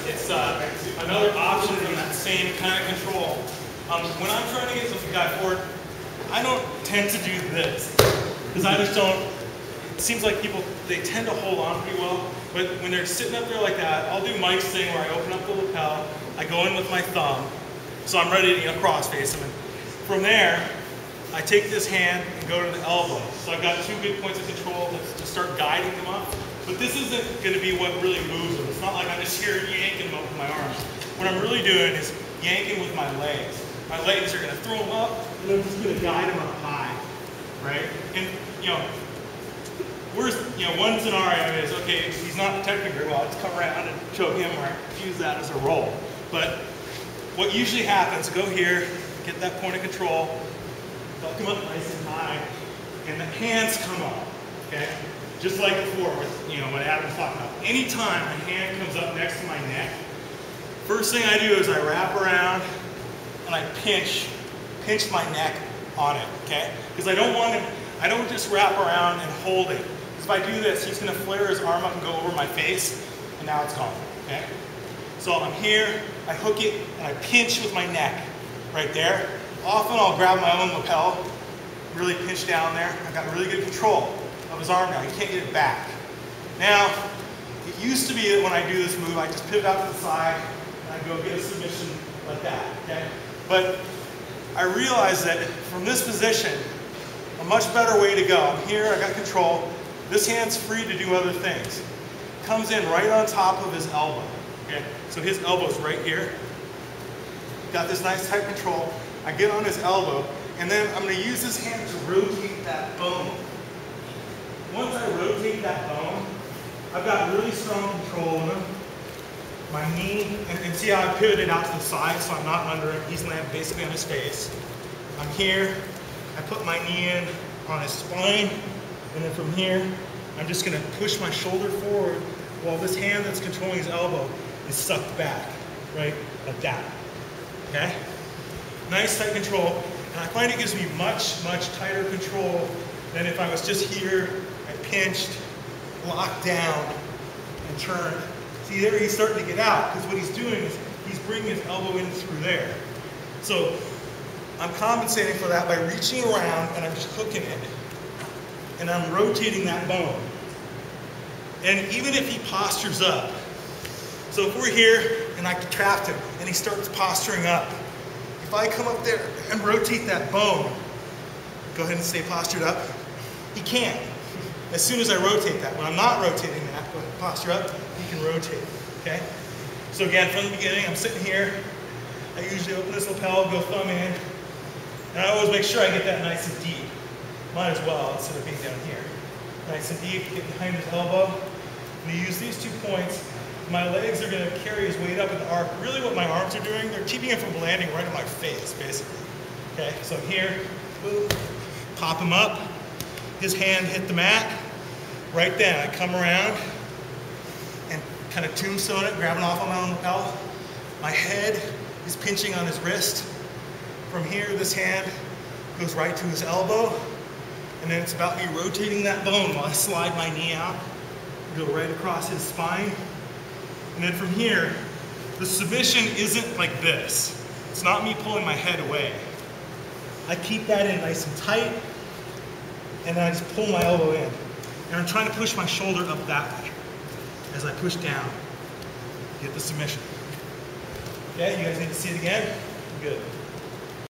It's another option from that same kind of control. When I'm trying to get the guy forward, I don't tend to do this because I just don't. It seems like people, they tend to hold on pretty well, but when they're sitting up there like that, I'll do Mike's thing where I open up the lapel, I go in with my thumb, so I'm ready to cross face him. And from there, I take this hand and go to the elbow. So I've got 2 good points of control to start guiding them up. But this isn't going to be what really moves them. It's not like I'm just here yanking them up with my arms. What I'm really doing is yanking with my legs. My legs are going to throw them up, and I'm just going to guide them up high, right? And one scenario is, okay, he's not protecting very well. I just come around and choke him, or I use that as a roll. But what usually happens, go here, get that point of control, they'll come up nice and high, and the hands come up, okay? Just like before with, what Adam was talking about. Anytime a hand comes up next to my neck, first thing I do is I wrap around and I pinch my neck on it, okay? Because I don't just wrap around and hold it. Because if I do this, he's gonna flare his arm up and go over my face, and now it's gone, okay? So I'm here, I hook it, and I pinch with my neck right there. Often I'll grab my own lapel, really pinch down there. I've got really good control of his arm now. He can't get it back. Now, it used to be that when I do this move, I just pivot out to the side and I go get a submission like that, okay? But I realized that from this position, a much better way to go. I'm here, I got control. This hand's free to do other things. Comes in right on top of his elbow, okay? So his elbow's right here. Got this nice tight control. I get on his elbow, and then I'm going to use this hand to rotate that bone. Once I rotate that bone, I've got really strong control on him. My knee, and see how I pivoted out to the side so I'm not under him. He's landing basically on his face. I'm here, I put my knee in on his spine, and then from here, I'm just going to push my shoulder forward while this hand that's controlling his elbow is sucked back, right, like that, okay? Nice tight control, and I find it gives me much, much tighter control than if I was just here, I pinched, locked down, and turned. See there, he's starting to get out, because what he's doing is he's bringing his elbow in through there. So I'm compensating for that by reaching around, and I'm just hooking it, and I'm rotating that bone. And even if he postures up, so if we're here, and I trapped him, and he starts posturing up, if I come up there and rotate that bone, go ahead and stay postured up, he can't. As soon as I rotate that, when I'm not rotating that, go ahead and posture up, he can rotate, okay? So again, from the beginning, I'm sitting here, I usually open this lapel, go thumb in, and I always make sure I get that nice and deep. Might as well, instead of being down here. Nice and deep, get behind his elbow, and you use these 2 points. My legs are going to carry his weight up in the arc. Really what my arms are doing, they're keeping him from landing right on my face, basically. Okay, so I'm here, boom, pop him up, his hand hit the mat. Right then, I come around and kind of tombstone it, grabbing off on my own lapel. My head is pinching on his wrist. From here, this hand goes right to his elbow, and then it's about me rotating that bone while I slide my knee out, go right across his spine. And then from here, the submission isn't like this. It's not me pulling my head away. I keep that in nice and tight, and then I just pull my elbow in. And I'm trying to push my shoulder up that way as I push down, get the submission. Okay, you guys need to see it again? Good.